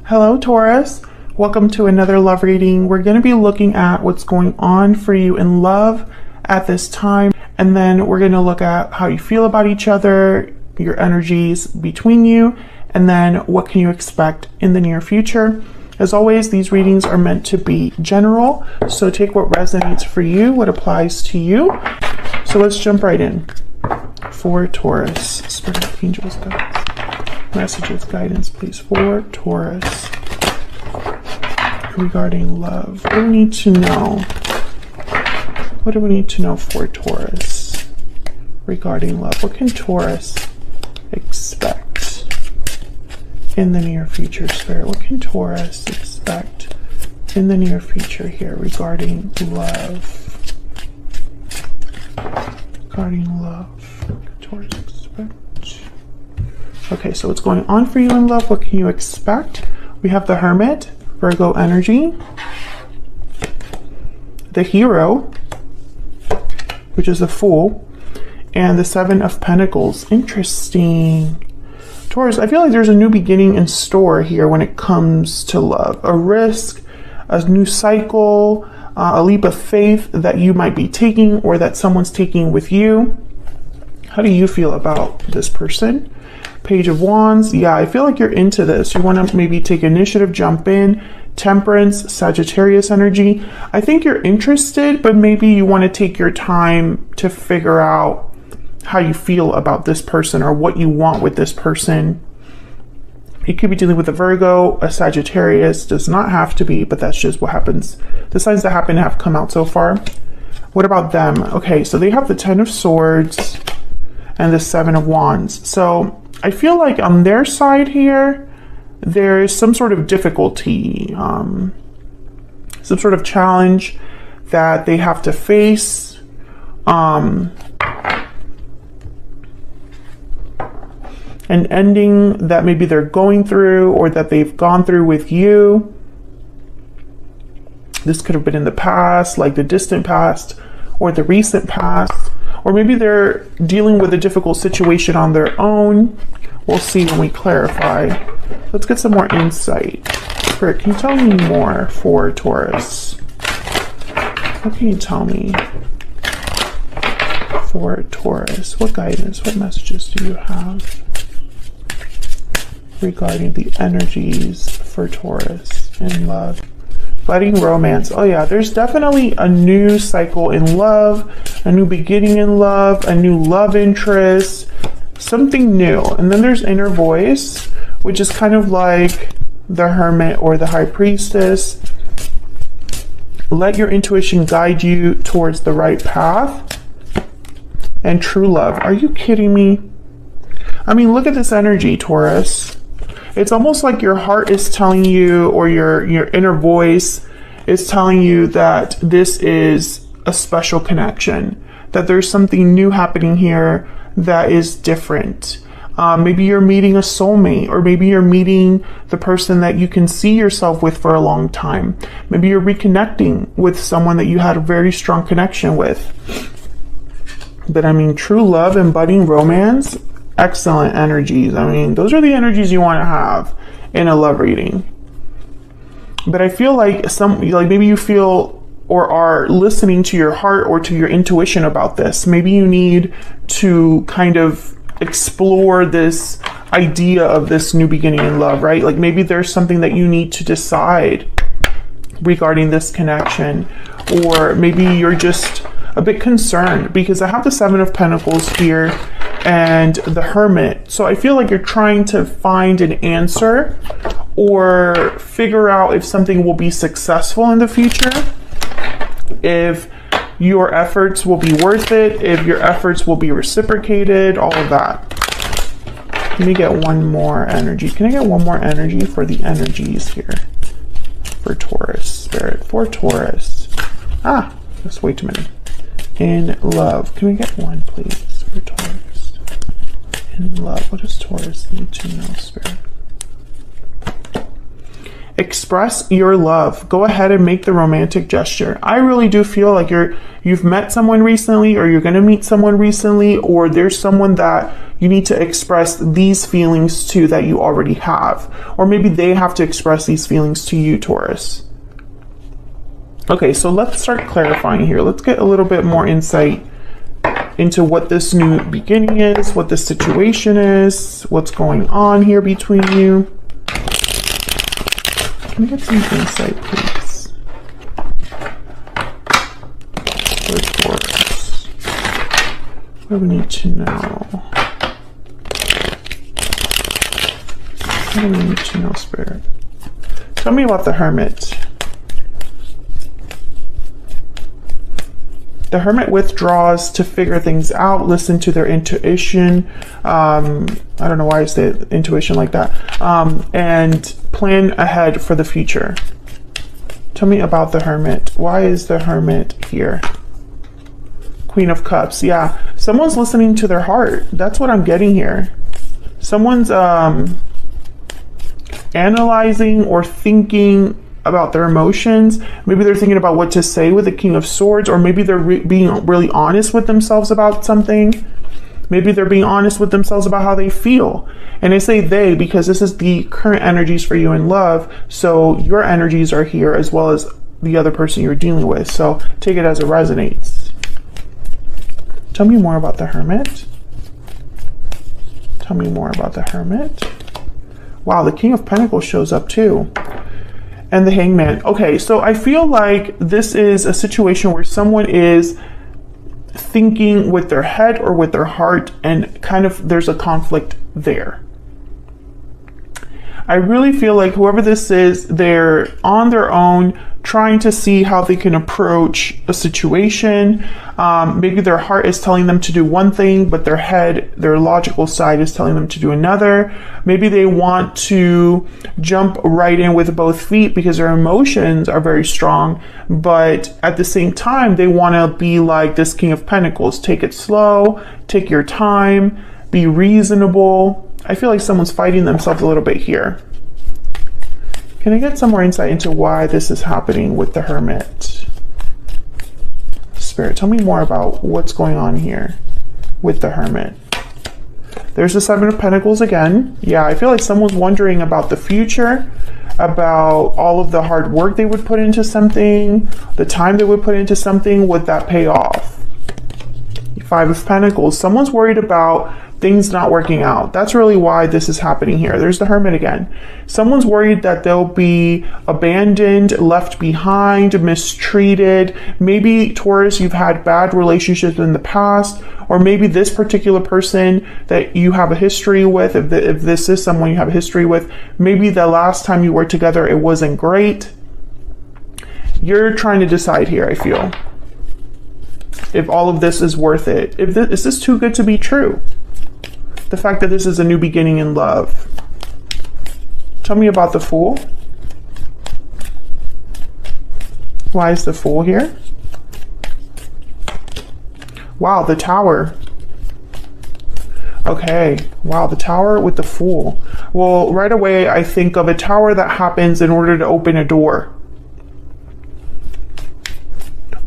Hello, Taurus. Welcome to another love reading. We're going to be looking at what's going on for you in love at this time, and then we're going to look at how you feel about each other, your energies between you, and then what can you expect in the near future. As always, these readings are meant to be general, so take what resonates for you, what applies to you. So let's jump right in. For Taurus, Spirit, Angels, Guides, messages, guidance, please, for Taurus regarding love. What do we need to know? What do we need to know for Taurus regarding love? What can Taurus expect in the near future, Spirit? What can Taurus expect in the near future here regarding love? Regarding love, what can Taurus expect? Okay, so what's going on for you in love? What can you expect? We have the Hermit, Virgo energy, the Hero, which is a Fool, and the Seven of Pentacles. Interesting. Taurus, I feel like there's a new beginning in store here when it comes to love. A risk, a new cycle, a leap of faith that you might be taking or that someone's taking with you. How do you feel about this person? Page of Wands. Yeah, I feel like you're into this. You want to maybe take initiative, jump in. Temperance, Sagittarius energy. I think you're interested, but maybe you want to take your time to figure out how you feel about this person or what you want with this person. It could be dealing with a Virgo, a Sagittarius. Does not have to be, but that's just what happens. The signs that happen have come out so far. What about them? Okay, so they have the Ten of Swords and the Seven of Wands. So I feel like on their side here, there is some sort of difficulty, some sort of challenge that they have to face. An ending that maybe they're going through or that they've gone through with you. This could have been in the past, like the distant past or the recent past. Or maybe they're dealing with a difficult situation on their own. We'll see when we clarify. Let's get some more insight. Spirit, can you tell me more for Taurus? What can you tell me for Taurus? What guidance, what messages do you have regarding the energies for Taurus in love? Budding romance. Oh yeah, there's definitely a new cycle in love, a new beginning in love, a new love interest, something new. And then there's inner voice, which is kind of like the Hermit or the High Priestess. Let your intuition guide you towards the right path. And true love. Are you kidding me? I mean, look at this energy, Taurus. It's almost like your heart is telling you, or your inner voice is telling you that this is a special connection, that there's something new happening here that is different. Maybe you're meeting a soulmate, or maybe you're meeting the person that you can see yourself with for a long time. Maybe you're reconnecting with someone that you had a very strong connection with. But I mean, true love and budding romance, excellent energies. I mean, those are the energies you want to have in a love reading. But I feel like maybe you feel or are listening to your heart or to your intuition about this. Maybe you need to kind of explore this idea of this new beginning in love, right? Like maybe there's something that you need to decide regarding this connection, or maybe you're just a bit concerned because I have the Seven of Pentacles here and the Hermit. So I feel like you're trying to find an answer or figure out if something will be successful in the future, if your efforts will be worth it, if your efforts will be reciprocated, all of that. Let me get one more energy. Can I get one more energy for the energies here for Taurus, Spirit? For Taurus. Just wait a minute. In love. Can we get one, please, for Taurus? In love. What does Taurus need to know, Spirit? Express your love. Go ahead and make the romantic gesture. I really do feel like you've met someone recently, or you're going to meet someone recently, or there's someone that you need to express these feelings to that you already have. Or maybe they have to express these feelings to you, Taurus. Okay, so let's start clarifying here. Let's get a little bit more insight into what this new beginning is, what this situation is, what's going on here between you. Can we get some insight, please? For Taurus. What do we need to know? What do we need to know, Spirit? Tell me about the Hermit. The Hermit withdraws to figure things out, listen to their intuition. I don't know why I say intuition like that. And plan ahead for the future. Tell me about the Hermit. Why is the Hermit here? Queen of Cups. Yeah, someone's listening to their heart. That's what I'm getting here. Someone's analyzing or thinking about their emotions. Maybe they're thinking about what to say with the King of Swords, or maybe they're being really honest with themselves about something. Maybe they're being honest with themselves about how they feel. And I say they because this is the current energies for you in love. So your energies are here as well as the other person you're dealing with. So take it as it resonates. Tell me more about the Hermit. Tell me more about the Hermit. Wow, the King of Pentacles shows up too. And the Hangman. Okay, so I feel like this is a situation where someone is thinking with their head or with their heart, and kind of there's a conflict there. I really feel like whoever this is, they're on their own trying to see how they can approach a situation. Maybe their heart is telling them to do one thing, but their head, their logical side is telling them to do another. Maybe they want to jump right in with both feet because their emotions are very strong, but at the same time, they want to be like this King of Pentacles. Take it slow, take your time, be reasonable. I feel like someone's fighting themselves a little bit here. Can I get some more insight into why this is happening with the Hermit? Spirit, tell me more about what's going on here with the Hermit. There's the Seven of Pentacles again. Yeah, I feel like someone's wondering about the future, about all of the hard work they would put into something, the time they would put into something. Would that pay off? Five of Pentacles. Someone's worried about things not working out. That's really why this is happening here. There's the Hermit again. Someone's worried that they'll be abandoned, left behind, mistreated. Maybe, Taurus, you've had bad relationships in the past, or maybe this particular person that you have a history with, if this is someone you have a history with, maybe the last time you were together, it wasn't great. You're trying to decide here, I feel, if all of this is worth it. Is this too good to be true? The fact that this is a new beginning in love. Tell me about the Fool. Why is the Fool here? Wow, the Tower. Okay, wow, the Tower with the Fool. Well, right away I think of a tower that happens in order to open a door.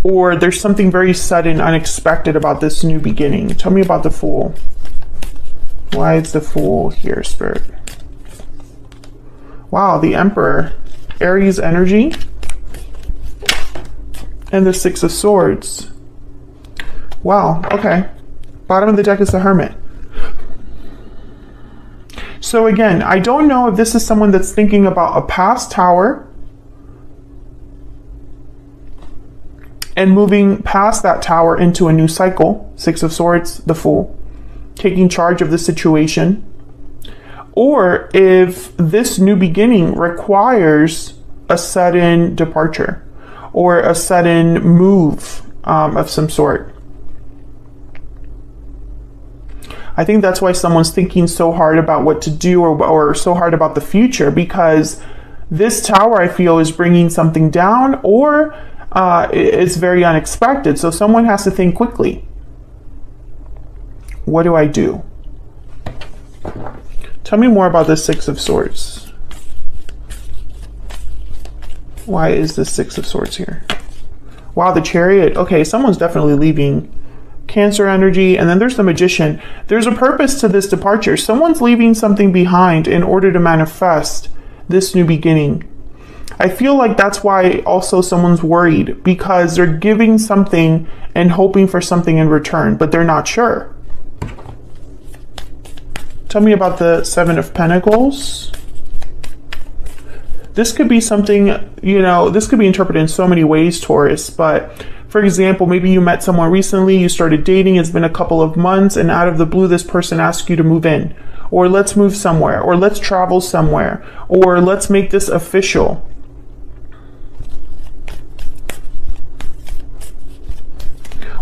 Or there's something very sudden, unexpected about this new beginning. Tell me about the Fool. Why is the Fool here, Spirit? Wow, the Emperor. Aries energy. And the Six of Swords. Wow, okay. Bottom of the deck is the Hermit. So again, I don't know if this is someone that's thinking about a past tower and moving past that tower into a new cycle. Six of Swords, the Fool. Taking charge of the situation, or if this new beginning requires a sudden departure or a sudden move of some sort. I think that's why someone's thinking so hard about what to do, or so hard about the future, because this tower, I feel, is bringing something down, or it's very unexpected. So someone has to think quickly. What do I do? Tell me more about the Six of Swords. Why is the Six of Swords here? Wow, the Chariot. Okay, someone's definitely leaving Cancer energy, and then there's the Magician. There's a purpose to this departure. Someone's leaving something behind in order to manifest this new beginning. I feel like that's why also someone's worried, because they're giving something and hoping for something in return, but they're not sure. Tell me about the Seven of Pentacles. This could be something, you know, this could be interpreted in so many ways, Taurus, but for example, maybe you met someone recently, you started dating, it's been a couple of months, and out of the blue, this person asks you to move in, or let's move somewhere, or let's travel somewhere, or let's make this official.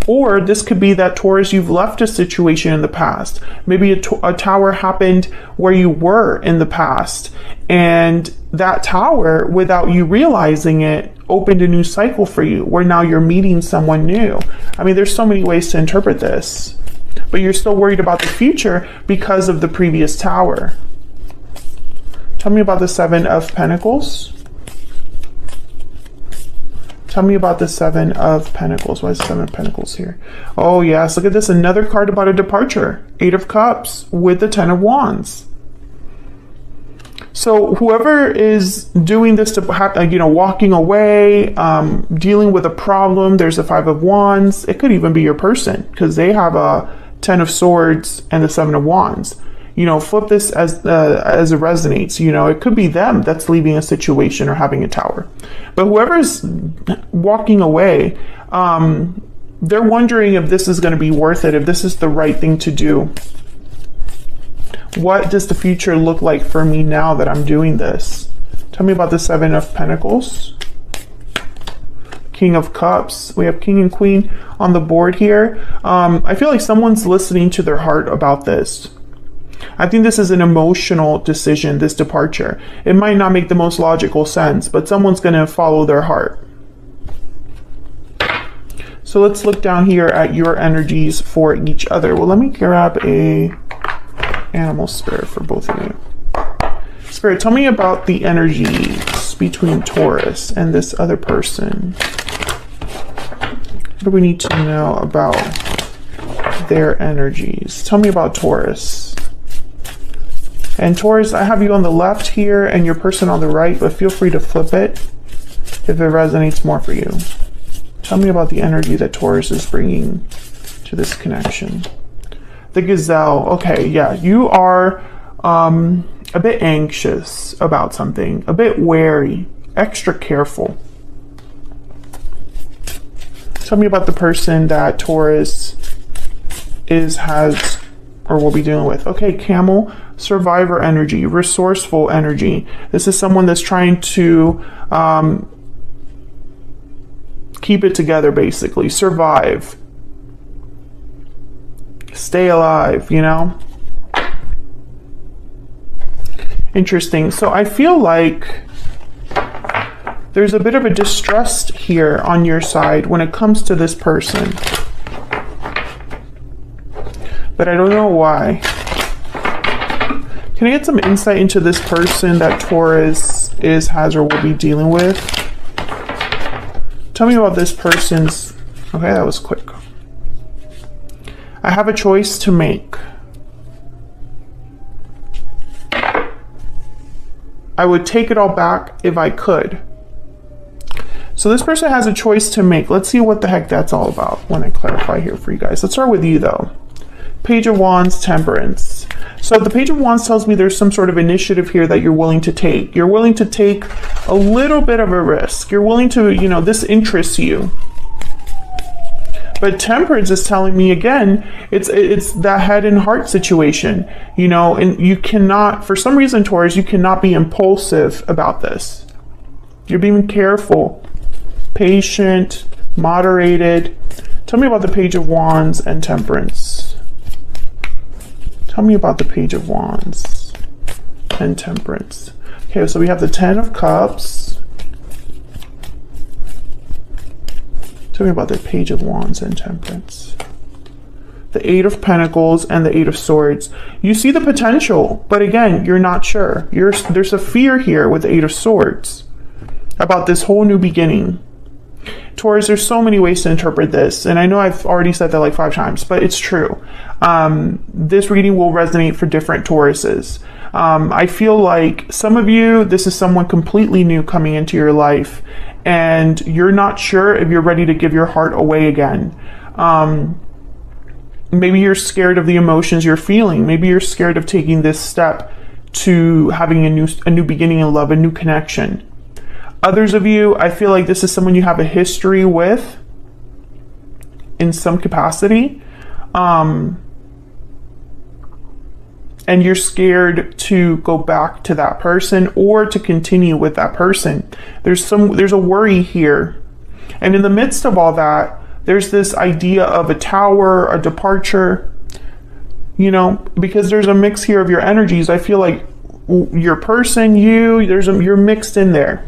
Or this could be that, Taurus, you've left a situation in the past. Maybe a tower happened where you were in the past, and that tower, without you realizing it, opened a new cycle for you, where now you're meeting someone new. I mean, there's so many ways to interpret this, but you're still worried about the future because of the previous tower. Tell me about the Seven of Pentacles. Tell me about the Seven of Pentacles. Why is the Seven of Pentacles here? Oh yes, look at this, another card about a departure. Eight of Cups with the Ten of Wands. So whoever is doing this to, you know, walking away, dealing with a problem, there's a Five of Wands. It could even be your person, because they have a Ten of Swords and the Seven of Wands. You know, flip this as it resonates. You know, it could be them that's leaving a situation or having a tower. But whoever's walking away, they're wondering if this is going to be worth it, if this is the right thing to do. What does the future look like for me now that I'm doing this? Tell me about the Seven of Pentacles. King of Cups. We have King and Queen on the board here. I feel like someone's listening to their heart about this. I think this is an emotional decision, this departure. It might not make the most logical sense, but someone's going to follow their heart. So let's look down here at your energies for each other. Well, let me grab a animal spirit for both of you. Spirit, tell me about the energies between Taurus and this other person. What do we need to know about their energies? Tell me about Taurus. And Taurus, I have you on the left here and your person on the right, but feel free to flip it if it resonates more for you. Tell me about the energy that Taurus is bringing to this connection. The Gazelle. Okay, yeah, you are a bit anxious about something, a bit wary, extra careful. Tell me about the person that Taurus has or will be dealing with. Okay, Camel. Survivor energy, resourceful energy. This is someone that's trying to keep it together, basically. Survive. Stay alive, you know? Interesting. So I feel like there's a bit of a distrust here on your side when it comes to this person. But I don't know why. Can I get some insight into this person that Taurus has or will be dealing with? Tell me about this person's... Okay, that was quick. I have a choice to make. I would take it all back if I could. So this person has a choice to make. Let's see what the heck that's all about when I clarify here for you guys. Let's start with you though. Page of Wands, Temperance. So the Page of Wands tells me there's some sort of initiative here that you're willing to take. You're willing to take a little bit of a risk. You're willing to, you know, this interests you. But Temperance is telling me again, it's that head and heart situation, you know, and you cannot, for some reason, Taurus, you cannot be impulsive about this. You're being careful, patient, moderated. Tell me about the Page of Wands and Temperance. Tell me about the Page of Wands and Temperance. Okay, so we have the Ten of Cups. Tell me about the Page of Wands and Temperance. The Eight of Pentacles and the Eight of Swords. You see the potential, but again, you're not sure. There's a fear here with the Eight of Swords about this whole new beginning. Taurus, there's so many ways to interpret this, and I know I've already said that like 5 times, but it's true. This reading will resonate for different Tauruses. I feel like some of you, this is someone completely new coming into your life, and you're not sure if you're ready to give your heart away again. Maybe you're scared of the emotions you're feeling. Maybe you're scared of taking this step to having a new beginning in love, a new connection. Others of you, I feel like this is someone you have a history with in some capacity. And you're scared to go back to that person or to continue with that person. There's a worry here. And in the midst of all that, there's this idea of a tower, a departure, you know, because there's a mix here of your energies. I feel like your person, you're mixed in there.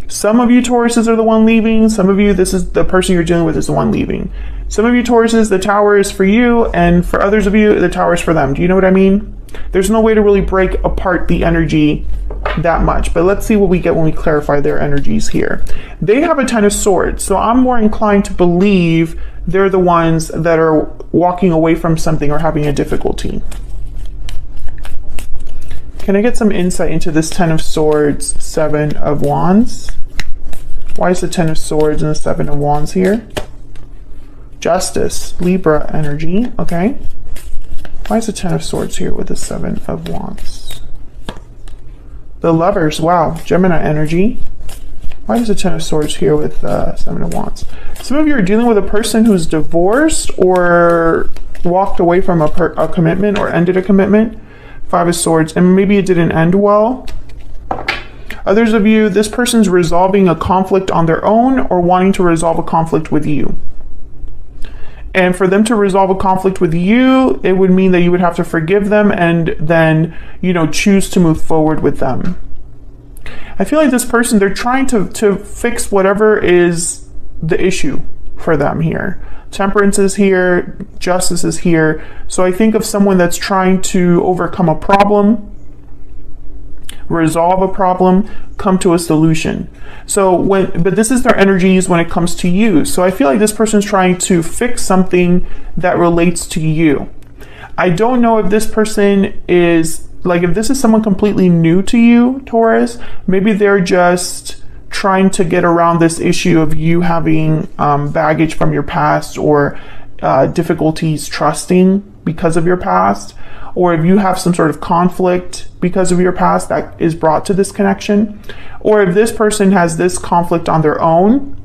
Some of you Tauruses are the one leaving. Some of you, this is the person you're dealing with is the one leaving. Some of you Tauruses, the tower is for you, and for others of you, the tower is for them. Do you know what I mean? There's no way to really break apart the energy that much, but let's see what we get when we clarify their energies here. They have a 10 of swords, so I'm more inclined to believe they're the ones that are walking away from something or having a difficulty. Can I get some insight into this 10 of swords, 7 of wands? Why is the 10 of swords and the 7 of wands here? Justice, Libra energy, okay. Why is the 10 of swords here with the 7 of wands? The lovers, wow, Gemini energy. Why is the 10 of swords here with 7 of wands? Some of you are dealing with a person who's divorced or walked away from a commitment or ended a commitment. 5 of swords, and maybe it didn't end well. Others of you, this person's resolving a conflict on their own or wanting to resolve a conflict with you. And for them to resolve a conflict with you, it would mean that you would have to forgive them and then, you know, choose to move forward with them. I feel like this person, they're trying to fix whatever is the issue for them here. Temperance is here, justice is here. So I think of someone that's trying to overcome a problem, resolve a problem, come to a solution. But this is their energies when it comes to you. So I feel like this person's trying to fix something that relates to you. I don't know if this person is, like, if this is someone completely new to you, Taurus, maybe they're just trying to get around this issue of you having baggage from your past or difficulties trusting because of your past, or if you have some sort of conflict because of your past that is brought to this connection, or if this person has this conflict on their own,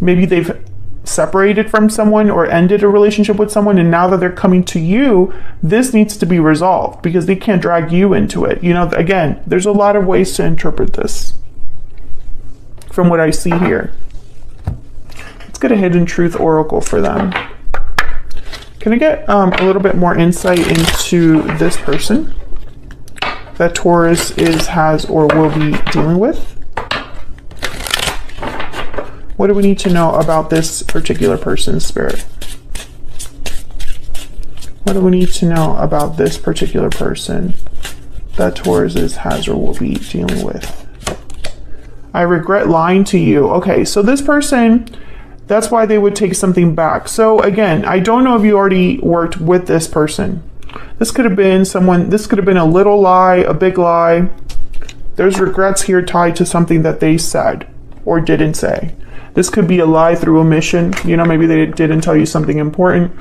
maybe they've separated from someone or ended a relationship with someone, and now that they're coming to you, this needs to be resolved because they can't drag you into it. You know, again, there's a lot of ways to interpret this from what I see here. Let's get a hidden truth oracle for them. Can I get a little bit more insight into this person that Taurus has or will be dealing with? What do we need to know about this particular person's spirit? What do we need to know about this particular person that Taurus has or will be dealing with? I regret lying to you. Okay, so this person, that's why they would take something back. So again, I don't know if you already worked with this person. This could have been someone, this could have been a little lie, a big lie. There's regrets here tied to something that they said or didn't say. This could be a lie through omission. You know, maybe they didn't tell you something important.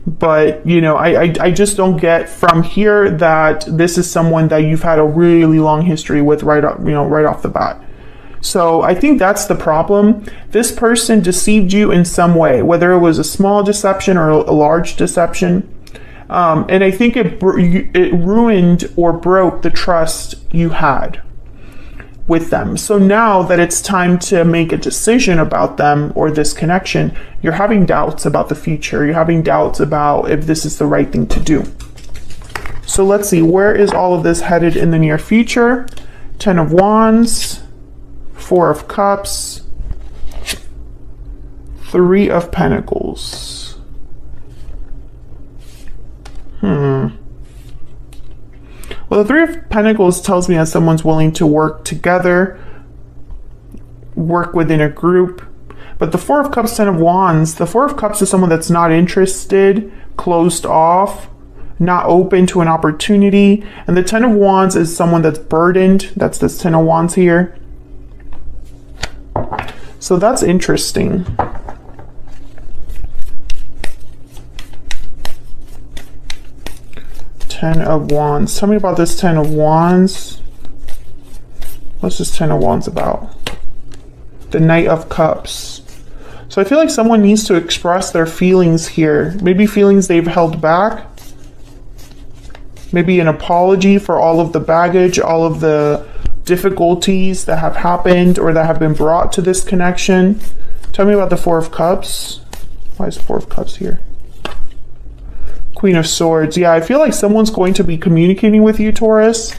But, you know, I just don't get from here that this is someone that you've had a really long history with right off the bat. So I think that's the problem. This person deceived you in some way, whether it was a small deception or a large deception. And I think it ruined or broke the trust you had with them. So now that it's time to make a decision about them or this connection, you're having doubts about the future. You're having doubts about if this is the right thing to do. So let's see, where is all of this headed in the near future? 10 of Wands, 4 of Cups, 3 of Pentacles. Well, the 3 of Pentacles tells me that someone's willing to work together work within a group. But the Four of Cups, Ten of Wands, the Four of Cups is someone that's not interested, closed off, not open to an opportunity. And the Ten of Wands is someone that's burdened. That's this Ten of Wands here. So that's interesting. Ten of Wands. Tell me about this Ten of Wands. What's this Ten of Wands about? The Knight of Cups. So I feel like someone needs to express their feelings here. Maybe feelings they've held back. Maybe an apology for all of the baggage, all of the difficulties that have happened or that have been brought to this connection. Tell me about the Four of Cups. Why is the Four of Cups here? Queen of Swords. Yeah, I feel like someone's going to be communicating with you, Taurus.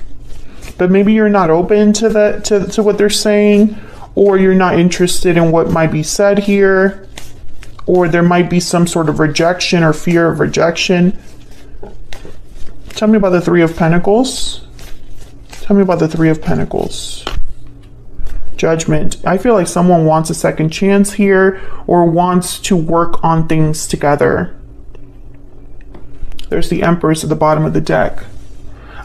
But maybe you're not open to that, to what they're saying. Or you're not interested in what might be said here, or there might be some sort of rejection or fear of rejection. Tell me about the Three of Pentacles. Tell me about the Three of Pentacles. Judgment. I feel like someone wants a second chance here, or wants to work on things together. There's the Empress at the bottom of the deck.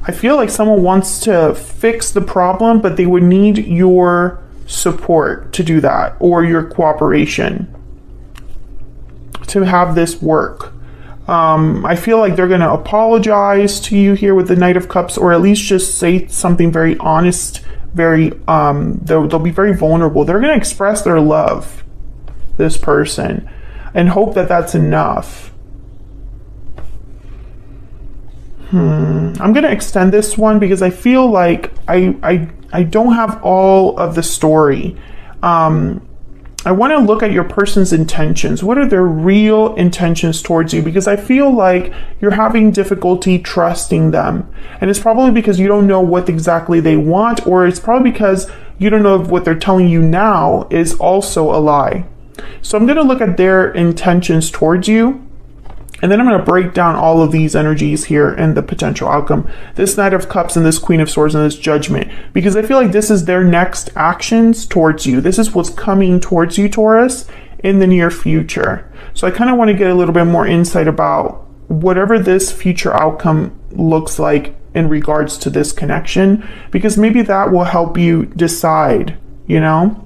I feel like someone wants to fix the problem, but they would need your support to do that, or your cooperation to have this work. I feel like they're going to apologize to you here with the Knight of Cups, or at least just say something very honest, very they'll be very vulnerable. They're going to express their love, this person, and hope that that's enough. I'm going to extend this one because I feel like I don't have all of the story. I want to look at your person's intentions. What are their real intentions towards you? Because I feel like you're having difficulty trusting them. And it's probably because you don't know what exactly they want, or it's probably because you don't know if what they're telling you now is also a lie. So I'm going to look at their intentions towards you. And then I'm going to break down all of these energies here and the potential outcome. This Knight of Cups and this Queen of Swords and this Judgment. Because I feel like this is their next actions towards you. This is what's coming towards you, Taurus, in the near future. So I kind of want to get a little bit more insight about whatever this future outcome looks like in regards to this connection. Because maybe that will help you decide, you know?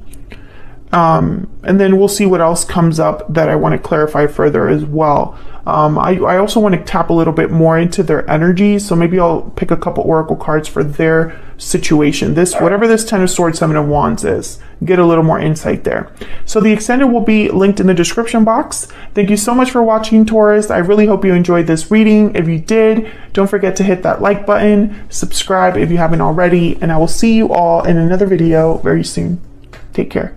And then we'll see what else comes up that I want to clarify further as well. I also want to tap a little bit more into their energy, so maybe I'll pick a couple oracle cards for their situation. Whatever this Ten of Swords, Seven of Wands is, get a little more insight there. So the extended will be linked in the description box. Thank you so much for watching, Taurus. I really hope you enjoyed this reading. If you did, don't forget to hit that like button, subscribe if you haven't already, and I will see you all in another video very soon. Take care.